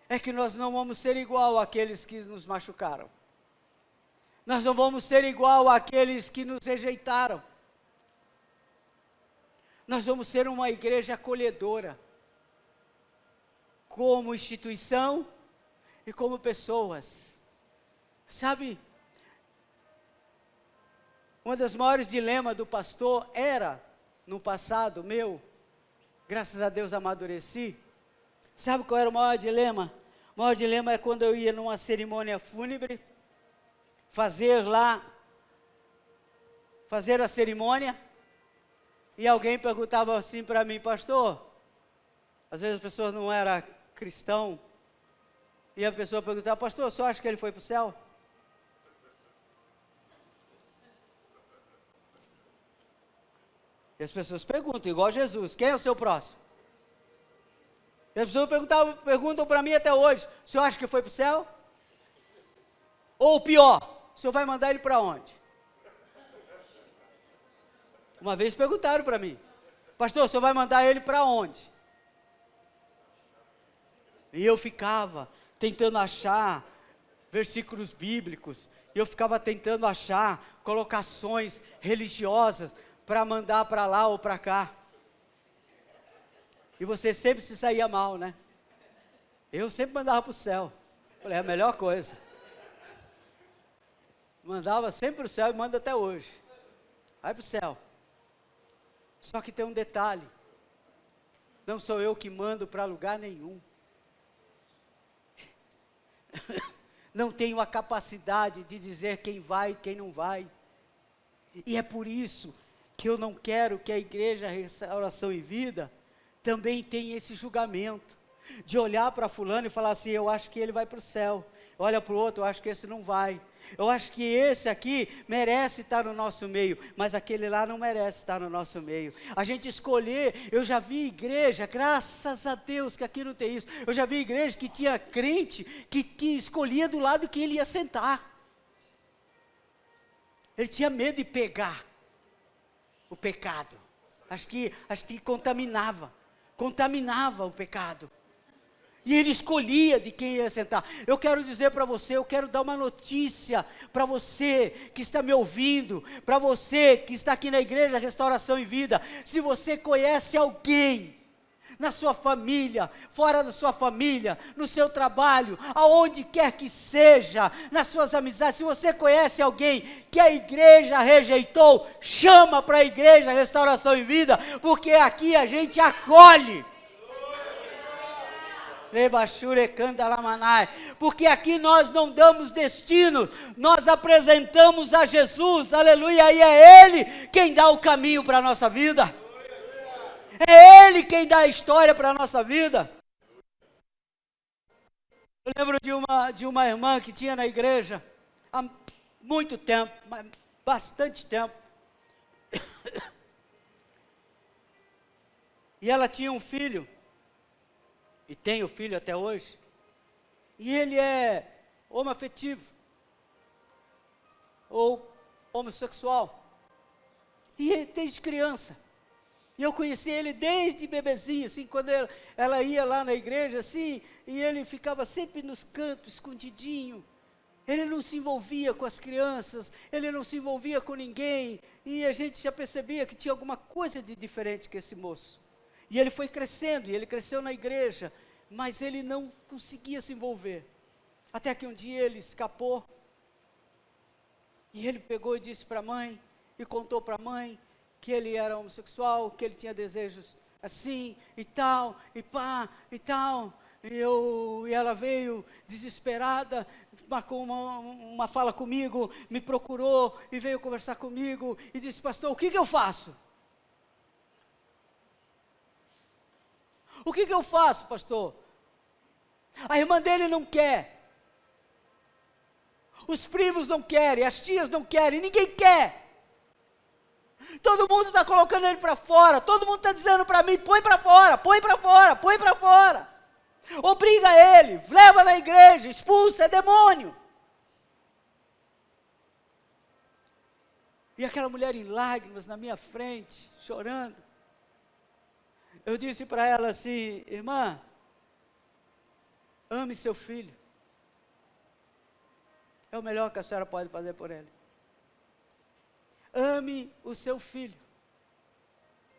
A: é que nós não vamos ser igual àqueles que nos machucaram. Nós não vamos ser igual àqueles que nos rejeitaram. Nós vamos ser uma igreja acolhedora, como instituição e como pessoas. Sabe, uma das maiores dilemas do pastor era, no passado meu, graças a Deus amadureci. Sabe qual era o maior dilema? O maior dilema é quando eu ia numa cerimônia fúnebre, fazer a cerimônia, e alguém perguntava assim para mim, pastor, às vezes as pessoas não eram cristão, e a pessoa perguntava, pastor, você acha que ele foi para o céu? E as pessoas perguntam, igual Jesus, quem é o seu próximo? E as pessoas perguntam para mim até hoje, o senhor acha que foi para o céu? Ou pior, o senhor vai mandar ele para onde? Uma vez perguntaram para mim, pastor, o senhor vai mandar ele para onde? E eu ficava tentando achar versículos bíblicos, e eu ficava tentando achar colocações religiosas, para mandar para lá ou para cá. E você sempre se saía mal, né? Eu sempre mandava para o céu. Falei, é a melhor coisa. Mandava sempre para o céu e manda até hoje. Vai para o céu. Só que tem um detalhe. Não sou eu que mando para lugar nenhum. Não tenho a capacidade de dizer quem vai e quem não vai. E é por isso que eu não quero que a Igreja Restauração e Vida também tenha esse julgamento. De olhar para fulano e falar assim, eu acho que ele vai para o céu. Olha para o outro, eu acho que esse não vai. Eu acho que esse aqui merece estar no nosso meio, mas aquele lá não merece estar no nosso meio. A gente escolher, eu já vi igreja, graças a Deus que aqui não tem isso. Eu já vi igreja que tinha crente que escolhia do lado que ele ia sentar. Ele tinha medo de pegar o pecado. Acho que contaminava o pecado. E ele escolhia de quem ia sentar. Eu quero dizer para você, eu quero dar uma notícia para você que está me ouvindo, para você que está aqui na Igreja Restauração e Vida. Se você conhece alguém na sua família, fora da sua família, no seu trabalho, aonde quer que seja, nas suas amizades, se você conhece alguém que a igreja rejeitou, chama para a Igreja Restauração e Vida, porque aqui a gente acolhe. Porque aqui nós não damos destino, nós apresentamos a Jesus, aleluia, e é Ele quem dá o caminho para a nossa vida, é Ele quem dá a história para a nossa vida. Eu lembro de uma irmã que tinha na igreja, há muito tempo, bastante tempo, e ela tinha um filho, e tem o filho até hoje, e ele é homoafetivo, ou homossexual, e desde criança, e eu conheci ele desde bebezinho, assim, quando ela ia lá na igreja, assim, e ele ficava sempre nos cantos, escondidinho, ele não se envolvia com as crianças, ele não se envolvia com ninguém, e a gente já percebia que tinha alguma coisa de diferente com esse moço. E ele foi crescendo, e ele cresceu na igreja, mas ele não conseguia se envolver. Até que um dia ele escapou, e ele pegou e disse para a mãe, e contou para a mãe, que ele era homossexual, que ele tinha desejos assim, e tal, e pá, e tal. E ela veio desesperada, marcou uma fala comigo, me procurou, e veio conversar comigo, e disse, pastor, o que eu faço? O que eu faço, pastor? A irmã dele não quer. Os primos não querem, as tias não querem, ninguém quer. Todo mundo está colocando ele para fora, todo mundo está dizendo para mim, põe para fora, põe para fora, põe para fora. Obriga ele, leva na igreja, expulsa, é demônio. E aquela mulher em lágrimas na minha frente, chorando. Eu disse para ela assim, irmã, ame seu filho. É o melhor que a senhora pode fazer por ele. Ame o seu filho.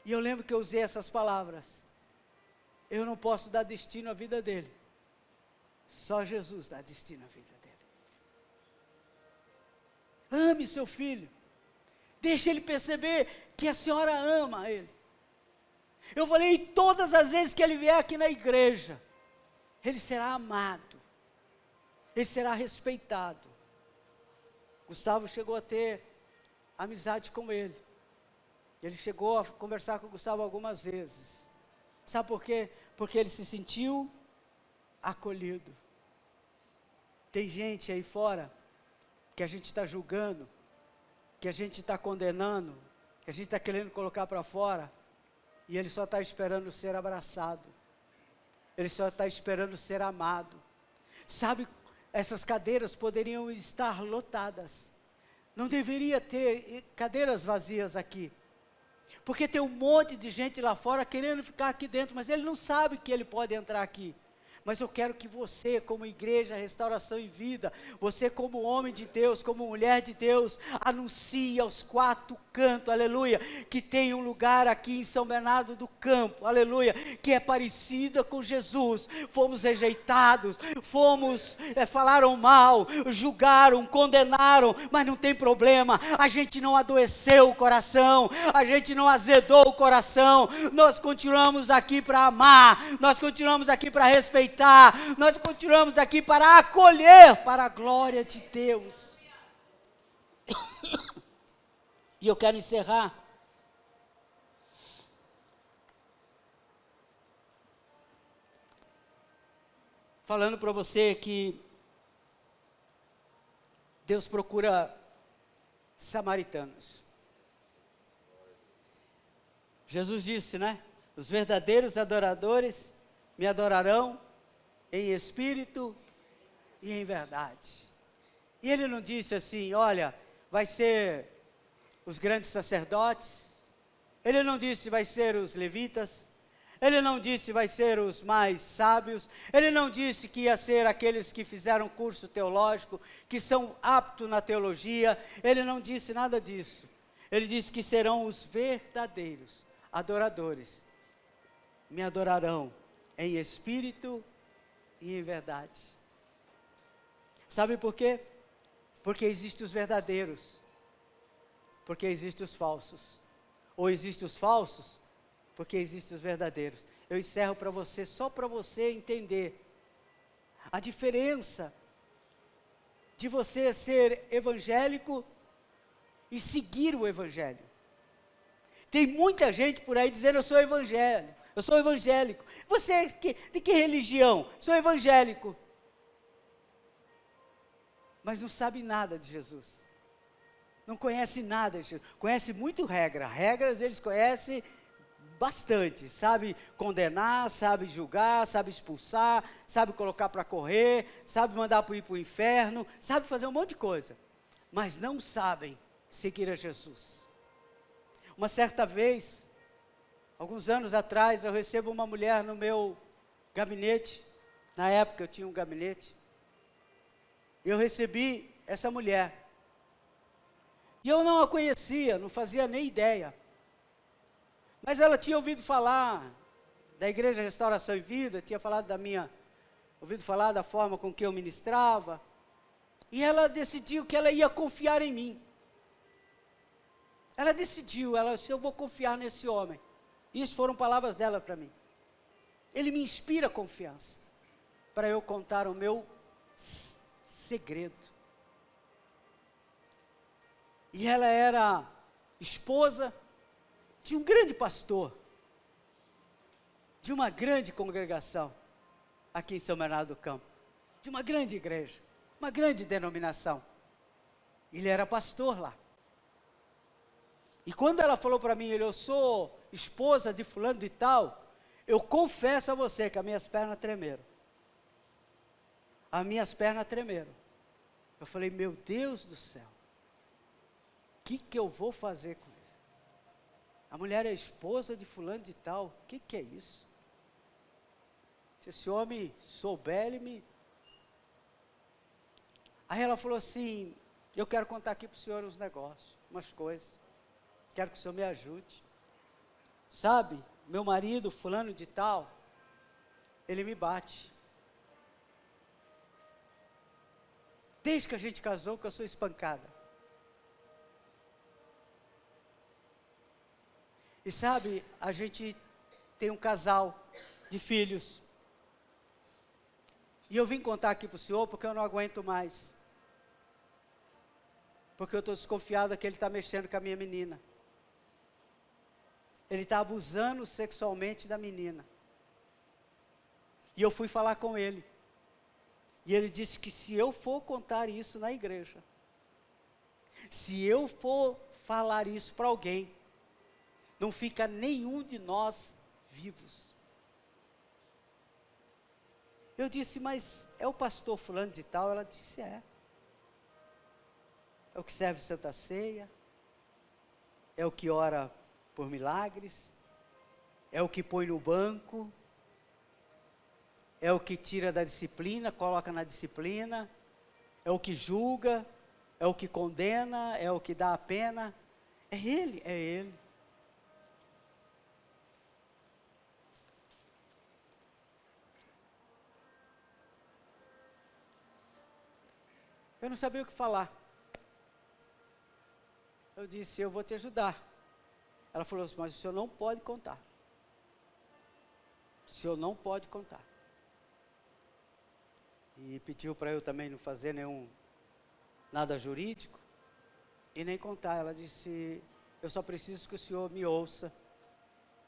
A: E eu lembro que eu usei essas palavras. Eu não posso dar destino à vida dele. Só Jesus dá destino à vida dele. Ame seu filho. Deixe ele perceber que a senhora ama ele. Eu falei, todas as vezes que ele vier aqui na igreja, ele será amado, ele será respeitado. Gustavo chegou a ter amizade com ele. Ele chegou a conversar com o Gustavo algumas vezes. Sabe por quê? Porque ele se sentiu acolhido. Tem gente aí fora que a gente está julgando, que a gente está condenando, que a gente está querendo colocar para fora, e ele só está esperando ser abraçado, ele só está esperando ser amado. Sabe, essas cadeiras poderiam estar lotadas, não deveria ter cadeiras vazias aqui, porque tem um monte de gente lá fora querendo ficar aqui dentro, mas ele não sabe que ele pode entrar aqui, Mas eu quero que você, como igreja, restauração e vida, você como homem de Deus, como mulher de Deus, anuncie aos quatro cantos, aleluia, que tem um lugar aqui em São Bernardo do Campo, aleluia, que é parecida com Jesus. Fomos rejeitados, falaram mal, julgaram, condenaram, mas não tem problema, a gente não adoeceu o coração, a gente não azedou o coração, nós continuamos aqui para amar, nós continuamos aqui para respeitar, nós continuamos aqui para acolher para a glória de Deus. E eu quero encerrar falando para você que Deus procura samaritanos. Jesus disse, né? Os verdadeiros adoradores me adorarão em espírito e em verdade. E ele não disse assim, olha, vai ser os grandes sacerdotes. Ele não disse vai ser os levitas. Ele não disse vai ser os mais sábios. Ele não disse que ia ser aqueles que fizeram curso teológico, que são aptos na teologia. Ele não disse nada disso. Ele disse que serão os verdadeiros adoradores. Me adorarão em espírito e em verdade. Sabe por quê? Porque existem os verdadeiros, porque existem os falsos, ou existem os falsos, porque existem os verdadeiros. Eu encerro para você, só para você entender a diferença de você ser evangélico e seguir o evangelho. Tem muita gente por aí dizendo, eu sou evangélico. Você é de que religião? Sou evangélico. Mas não sabe nada de Jesus. Não conhece nada de Jesus. Conhece muito regra. Regras eles conhecem bastante. Sabe condenar, sabe julgar, sabe expulsar, sabe colocar para correr, sabe mandar para ir para o inferno, sabe fazer um monte de coisa. Mas não sabem seguir a Jesus. Uma certa vez, alguns anos atrás, eu recebo uma mulher no meu gabinete. Na época eu tinha um gabinete. Eu recebi essa mulher. E eu não a conhecia, não fazia nem ideia. Mas ela tinha ouvido falar da Igreja Restauração e Vida, tinha ouvido falar da forma com que eu ministrava. E ela decidiu que ela ia confiar em mim. Ela decidiu, se eu vou confiar nesse homem. Isso foram palavras dela para mim. Ele me inspira confiança, para eu contar o meu segredo. E ela era esposa de um grande pastor, de uma grande congregação, aqui em São Bernardo do Campo, de uma grande igreja, uma grande denominação. Ele era pastor lá. E quando ela falou para mim, eu sou esposa de fulano de tal, eu confesso a você que as minhas pernas tremeram. As minhas pernas tremeram. Eu falei, meu Deus do céu, o que eu vou fazer com isso? A mulher é esposa de fulano de tal, o que é isso? Se esse homem souber, ele me... Aí ela falou assim, eu quero contar aqui para o senhor uns negócios, umas coisas. Quero que o senhor me ajude. Sabe, meu marido, fulano de tal, ele me bate. Desde que a gente casou, que eu sou espancada. E sabe, a gente tem um casal de filhos. E eu vim contar aqui para o senhor porque eu não aguento mais. Porque eu estou desconfiado que ele está mexendo com a minha menina. Ele está abusando sexualmente da menina. E eu fui falar com ele. E ele disse que se eu for contar isso na igreja, se eu for falar isso para alguém, não fica nenhum de nós vivos. Eu disse, mas é o pastor fulano de tal? Ela disse, é. É o que serve Santa Ceia, é o que ora por milagres, é o que põe no banco, é o que tira da disciplina, coloca na disciplina, é o que julga, é o que condena, é o que dá a pena. É Ele, é Ele. Eu não sabia o que falar. Eu disse, eu vou te ajudar. Ela falou assim, mas o senhor não pode contar. O senhor não pode contar. E pediu para eu também não fazer nada jurídico e nem contar. Ela disse, eu só preciso que o senhor me ouça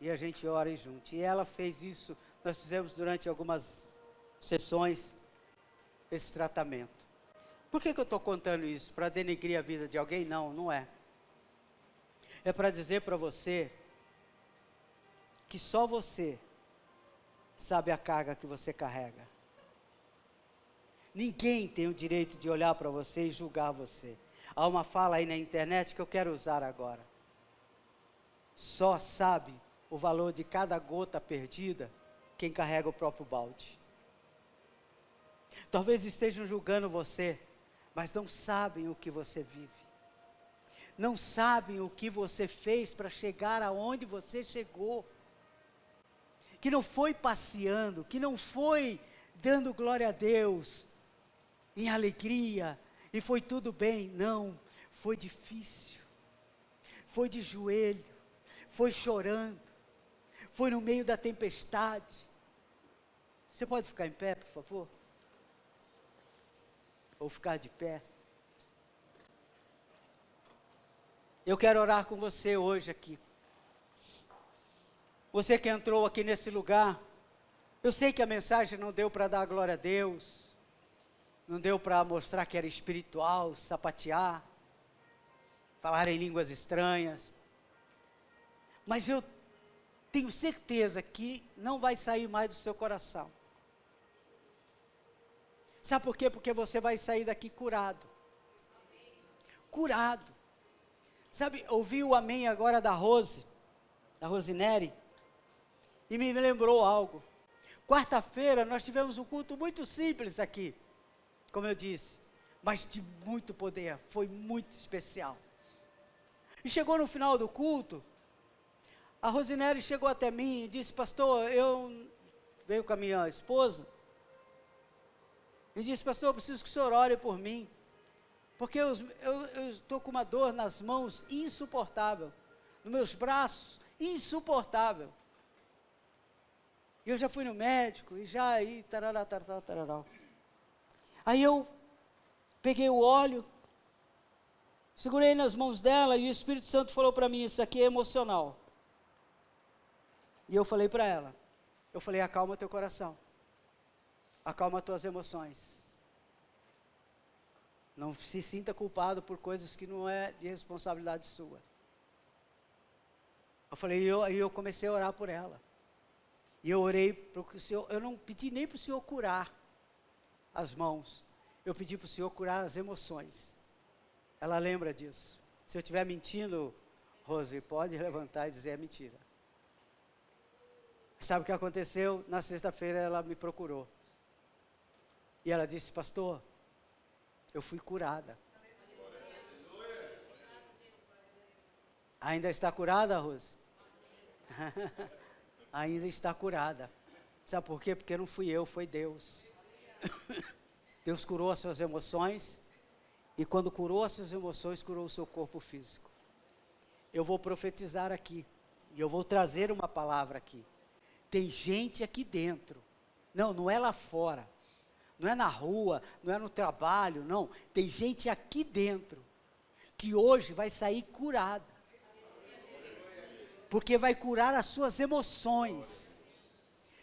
A: e a gente ore junto. E ela fez isso, nós fizemos durante algumas sessões esse tratamento. Por que eu estou contando isso? Para denegrir a vida de alguém? Não, não é. É para dizer para você que só você sabe a carga que você carrega. Ninguém tem o direito de olhar para você e julgar você. Há uma fala aí na internet que eu quero usar agora. Só sabe o valor de cada gota perdida quem carrega o próprio balde. Talvez estejam julgando você, mas não sabem o que você vive. Não sabem o que você fez para chegar aonde você chegou. Que não foi passeando, que não foi dando glória a Deus, em alegria, e foi tudo bem. Não, foi difícil. Foi de joelho, foi chorando, foi no meio da tempestade. Você pode ficar em pé, por favor? Ou ficar de pé? Eu quero orar com você hoje aqui. Você que entrou aqui nesse lugar, eu sei que a mensagem não deu para dar glória a Deus, não deu para mostrar que era espiritual, sapatear, falar em línguas estranhas, mas eu tenho certeza que não vai sair mais do seu coração. Sabe por quê? Porque você vai sair daqui curado. Curado. Sabe, ouvi o amém agora da Rosineri, e me lembrou algo. Quarta-feira nós tivemos um culto muito simples aqui, como eu disse, mas de muito poder, foi muito especial. E chegou no final do culto, a Rosineri chegou até mim e disse, pastor, veio com a minha esposa, e disse, pastor, eu preciso que o senhor ore por mim, porque eu estou com uma dor nas mãos insuportável, nos meus braços, insuportável. E eu já fui no médico, e já aí, tarará. Aí eu peguei o óleo, segurei nas mãos dela, e o Espírito Santo falou para mim, isso aqui é emocional. E eu falei para ela, acalma teu coração, acalma tuas emoções. Não se sinta culpado por coisas que não é de responsabilidade sua. Eu falei, eu comecei a orar por ela. E eu orei para o Senhor, eu não pedi nem para o Senhor curar as mãos. Eu pedi para o Senhor curar as emoções. Ela lembra disso. Se eu estiver mentindo, Rose, pode levantar e dizer é mentira. Sabe o que aconteceu? Na sexta-feira ela me procurou. E ela disse, pastor, eu fui curada. Ainda está curada, Rose? Ainda está curada. Sabe por quê? Porque não fui eu, foi Deus. Deus curou as suas emoções, e quando curou as suas emoções, curou o seu corpo físico. Eu vou profetizar aqui, e eu vou trazer uma palavra aqui. Tem gente aqui dentro, não é lá fora, não é na rua, não é no trabalho, não. Tem gente aqui dentro, que hoje vai sair curada. Porque vai curar as suas emoções.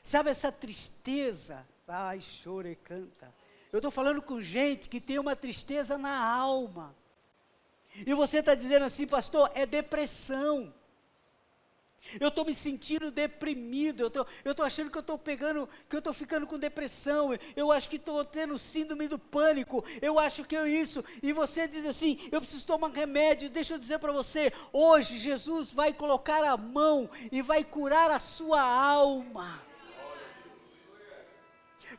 A: Sabe essa tristeza? Ai, chora e canta. Eu estou falando com gente que tem uma tristeza na alma. E você está dizendo assim, pastor, é depressão. Eu estou me sentindo deprimido, eu estou achando que eu estou ficando com depressão, eu acho que estou tendo síndrome do pânico, eu acho que é isso, e você diz assim, eu preciso tomar remédio. Deixa eu dizer para você, hoje Jesus vai colocar a mão e vai curar a sua alma.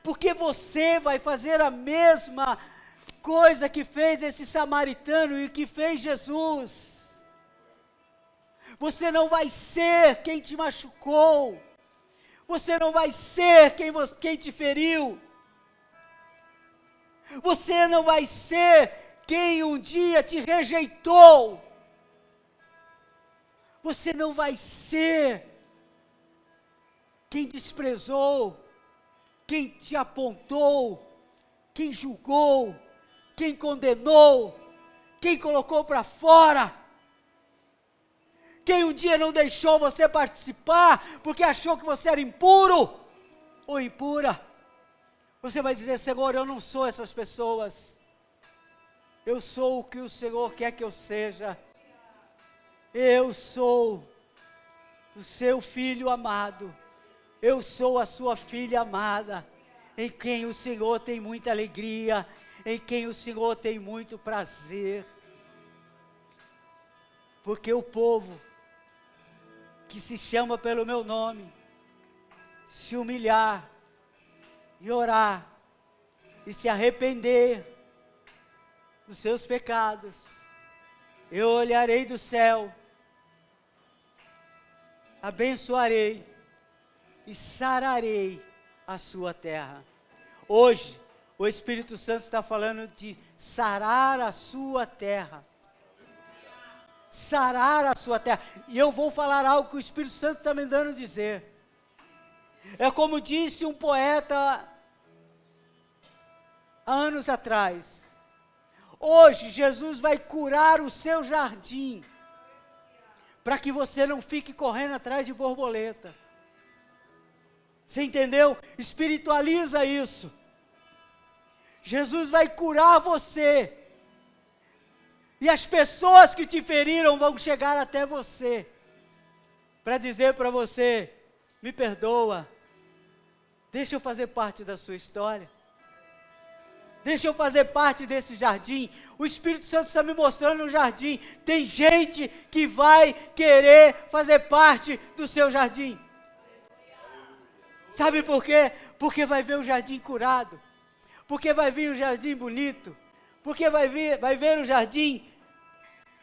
A: porque você vai fazer a mesma coisa que fez esse samaritano e que fez Jesus. Você não vai ser quem te machucou, você não vai ser quem te feriu, você não vai ser quem um dia te rejeitou, você não vai ser quem desprezou, quem te apontou, quem julgou, quem condenou, quem colocou para fora, quem um dia não deixou você participar, porque achou que você era impuro, ou impura. Você vai dizer: Senhor, eu não sou essas pessoas, eu sou o que o Senhor quer que eu seja, eu sou o seu filho amado, eu sou a sua filha amada, em quem o Senhor tem muita alegria, em quem o Senhor tem muito prazer. Porque o povo que se chama pelo meu nome, se humilhar e orar e se arrepender dos seus pecados, eu olharei do céu, abençoarei e sararei a sua terra. Hoje, o Espírito Santo está falando de sarar a sua terra. Sarar a sua terra. E eu vou falar algo que o Espírito Santo está me dando a dizer. É como disse um poeta há anos atrás. Hoje, Jesus vai curar o seu jardim, para que você não fique correndo atrás de borboleta. Você entendeu? Espiritualiza isso. Jesus vai curar você. E as pessoas que te feriram vão chegar até você, para dizer para você: me perdoa, deixa eu fazer parte da sua história, deixa eu fazer parte desse jardim. O Espírito Santo está me mostrando um jardim. Tem gente que vai querer fazer parte do seu jardim. Sabe por quê? Porque vai ver o jardim curado, porque vai ver o jardim bonito, porque vai ver o jardim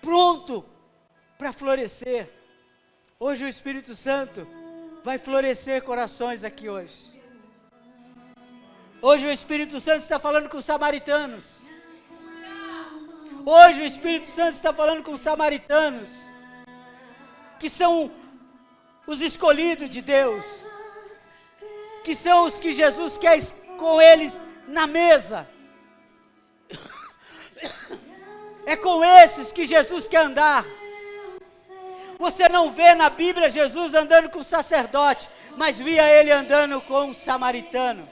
A: pronto para florescer. Hoje o Espírito Santo vai florescer corações aqui hoje. Hoje o Espírito Santo está falando com os samaritanos. Hoje o Espírito Santo está falando com os samaritanos, que são os escolhidos de Deus, que são os que Jesus quer com eles na mesa. É com esses que Jesus quer andar. Você não vê na Bíblia Jesus andando com o sacerdote, mas via ele andando com o samaritano.